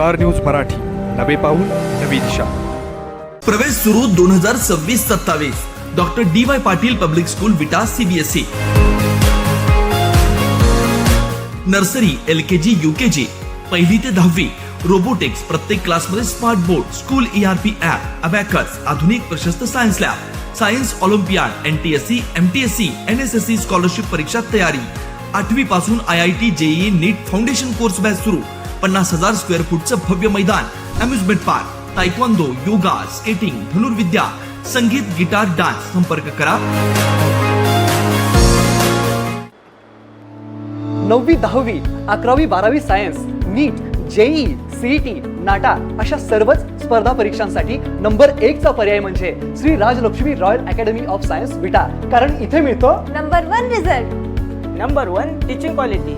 Star news Marathi, नवे पाऊल नवी दिशा. प्रवेश सुरू 2026-27. Doctor DY Patil public school विटा CBSE. नर्सरी LKG UKG, पहिली ते 10वी. रोबोटिक्स, प्रत्येक क्लासमध्ये smart board, school ERP app, abacus, आधुनिक प्रशस्त science lab, science Olympiad, NTSC MTSC NSSC scholarship परीक्षा तयारी. 8वी पासून IIT JEE नीट फाउंडेशन कोर्स बॅच सुरू. 50,000 स्क्वेअर फूटचं भव्य मैदान, amusement park, taekwondo, yoga, skating, धनुर्विद्या, संगीत, गिटार, डान्स. संपर्क करा. 9वी 10वी 11वी 12वी science, NEET, JEE, CET, NATA अशा सर्वच स्पर्धा परीक्षांसाठी नंबर 1 चा पर्याय म्हणजे Shri Rajlakshmi royal academy of science Vita. कारण इथे मिळतो number 1 result, number 1 teaching quality,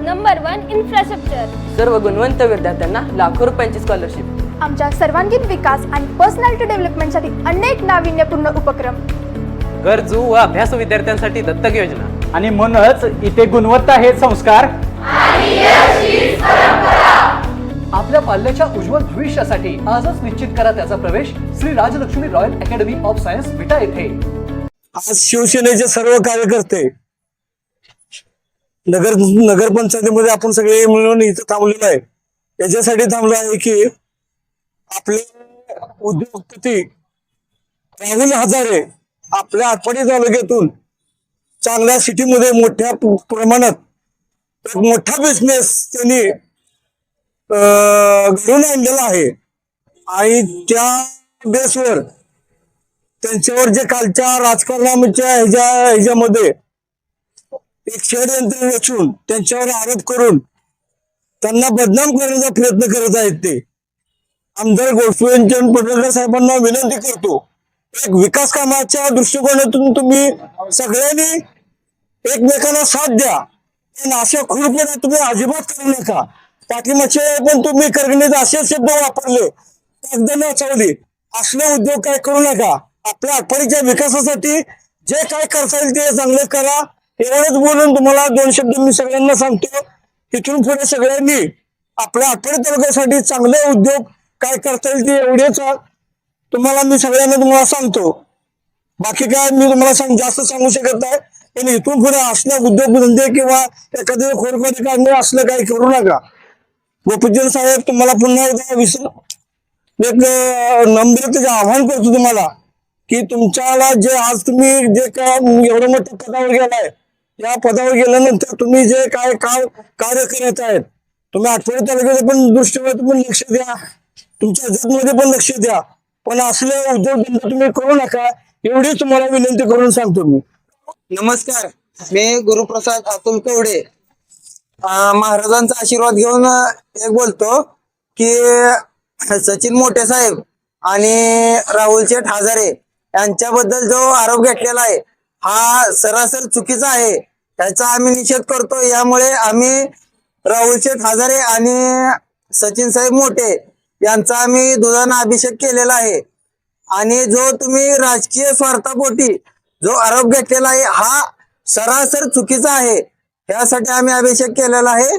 number 1 infrastructure, सर्व गुणवंत विद्यार्थ्यांना लाखो रुपयांची स्कॉलरशिप. आमच्या सर्वांगीण विकास आणि पर्सनॅलिटी डेव्हलपमेंटसाठी अनेक नाविन्यपूर्ण उपक्रम. गरजू व अभ्यासू विद्यार्थ्यांसाठी दत्तक योजना. आणि म्हणूनच इथे गुणवत्ता हे संस्कार आपल्या पाल्याच्या उज्ज्वल भविष्यासाठी आजच निश्चित करा त्याचा प्रवेश Shri Rajlakshmi royal academy of science Vita येथे. आज शिवसेनेचे सर्व कार्यकर्ते नगरपंचायतीमध्ये आपण सगळे मिळून इथं थांबलेलो आहे. याच्यासाठी थांबलो आहे की आपले उद्योगपती राहुल हजारे आपल्या आटपाडी तालुक्यातून चांगल्या सिटीमध्ये मोठ्या प्रमाणात एक मोठा बिझनेस त्यांनी घडून आणलेला आहे. आणि त्या बेसवर त्यांच्यावर जे कालच्या राजकारणाच्या ह्याच्यामध्ये एक षडयंत्र रचून त्यांच्यावर आरोप करून त्यांना बदनाम करण्याचा प्रयत्न करत आहेत. ते आमदार गोडसे पडळकर साहेबांना विनंती करतो, एक विकास कामाच्या दृष्टिकोनातून तुम्ही सगळ्यांनी एकमेकांना साथ द्या, पण अशा खुरपणा तुम्ही अजिबात करू नका. पाठीमागचे पण तुम्ही करगणीत असे शब्द वापरले, कागदाने वाचवली, असले उद्योग काय करू नका. आपल्या आटपाडीच्या विकासासाठी जे काय करता येईल ते चांगले करा. एवढंच बोलून तुम्हाला 2 शब्द मी सगळ्यांना सांगतो. इथून पुढे सगळ्यांनी आपल्या आटपाडी तालुक्यासाठी चांगले उद्योग काय करता येईल ते एवढेच तुम्हाला मी सगळ्यांना सांगतो. बाकी काय मी तुम्हाला जास्त सांगू शकत नाही. पण इथून पुढे असल्या उद्योगधंदे किंवा एखाद्या खोडपाडी काढणे असलं काही करू नका. गोपीचंद साहेब, तुम्हाला पुन्हा एकदा एक नम्रतेचे आव्हान करतो तुम्हाला की तुमच्याला जे आज तुम्ही जे काय एवढं मोठ्या पदावर गेलाय, या पदावर गेल्यानंतर तुम्ही जे काय कार्य करत आहेत, तुम्ही आठवडी तालुक्याच्या पण दृष्टीने पण लक्ष द्या, तुमच्या जगमध्ये पण लक्ष द्या. पण असले उद्योगधंदे तुम्ही करू नका, एवढीच तुम्हाला विनंती करून सांगतो मी. नमस्कार, मी गुरुप्रसाद अतुल कवडे महाराजांचा आशीर्वाद घेऊन एक बोलतो की सचिन मोठे साहेब आणि राहुल शेठ हजारे यांच्याबद्दल जो आरोप घेतलेला आहे हा सरासर चुकीचा आहे. त्याचा आम्ही निषेध करतो. यामुळे आम्ही राहुल शेठ हजारे आणि सचिन साहेब मोठे यांचा आम्ही दुधाने अभिषेक केलेला आहे. आणि जो तुम्ही राजकीय स्वार्थापोटी जो आरोप घेतलेला आहे हा सरासर चुकीचा आहे. यासाठी आम्ही अभिषेक केलेला आहे.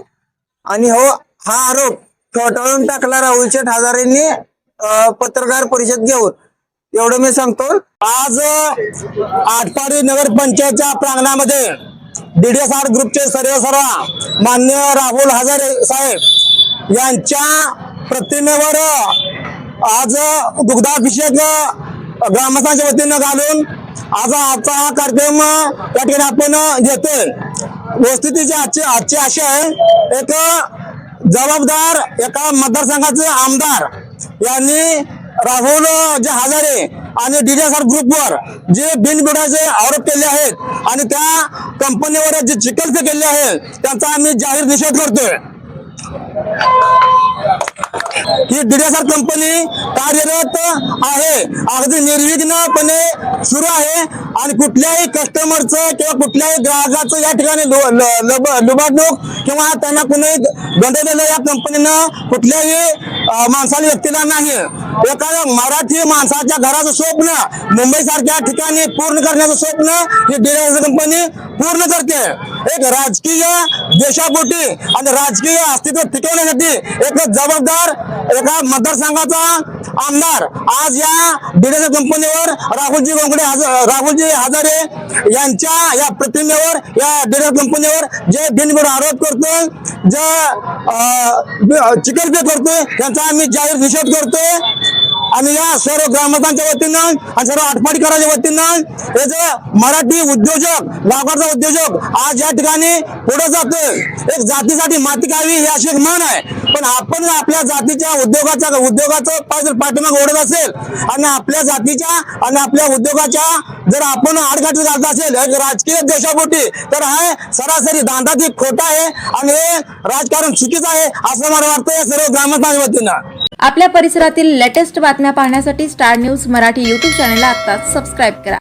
आणि हो, हा आरोप फेटाळून टाकला राहुल शेठ हजारेंनी पत्रकार परिषद घेऊन. एवढं मी सांगतो. आज आटपाडी नगर पंचायतच्या प्रांगणामध्ये DDSR ग्रुपचे सर्वेसर्वा मान्य राहुल हजारे साहेब यांच्या प्रतिमेवर आज दुग्धाभिषेक ग्रामस्थांच्या वतीनं घालून आज आजचा हा कार्यक्रम या ठिकाणी आपण घेतोय. वस्तुस्थिती आजची अशी आहे, एक जबाबदार एका मतदारसंघाचे आमदार यांनी राहुल जे हजारे आणि DDSR ग्रुपवर जे बिनबुडाचे आरोप केले आहेत आणि त्या कंपनीवर जे चिखलफेक केले आहे त्यांचा आम्ही जाहीर निषेध करतोय. ही DDSR कंपनी कार्यरत आहे, अगदी निर्विघ्नपणे सुरू आहे आणि कुठल्याही कस्टमरचं किंवा कुठल्याही ग्राहकाचं या ठिकाणी लुबाडणूक किंवा त्यांना कुणी गंडवलेलं या कंपनीनं कुठल्याही माणसाला व्यक्तीला नाही. एका मराठी माणसाच्या घराचं स्वप्न मुंबई सारख्या ठिकाणी पूर्ण करण्याचं स्वप्न ही DDSR कंपनी पूर्ण करते. एक राजकीय देशापोटी आणि राजकीय अस्तित्व टिकवण्यासाठी एक जबाबदार एका मतदारसंघाचा आमदार आज या डीडीएस कंपनीवर राहुलजी हजारे यांच्या या प्रतिमेवर या डीडीएस कंपनीवर जे बिनबुड आरोप करतोय, जे चिकलपे करतोय, त्यांचा आम्ही जाहीर निषेध करतोय. आणि या सर्व ग्रामस्थांच्या वतीनं आणि सर्व आटपाडीकरांच्या वतीनं हे जे मराठी उद्योजक, गावकडचा उद्योजक आज या ठिकाणी पुढे जातोय. एक जातीसाठी माती खावी ही अशी एक म्हण आहे, पण आपण आपल्या जातीच्या उद्योगाचं पाठीमागे ओढत असेल आणि आपल्या जातीच्या आणि आपल्या उद्योगाच्या जर आपण आडकाठी घालत असेल एक राजकीय देशापोटी, तर हा सरासरी दांडाची खोटा आहे आणि हे राजकारण चुकीचं आहे असं मला वाटतं या सर्व ग्रामस्थांच्या वतीनं. आपल्या परिसरातील लेटेस्ट बातम्या पाहण्यासाठी स्टार न्यूज मराठी यूट्यूब चॅनलला आत्ताच सबस्क्राईब करा.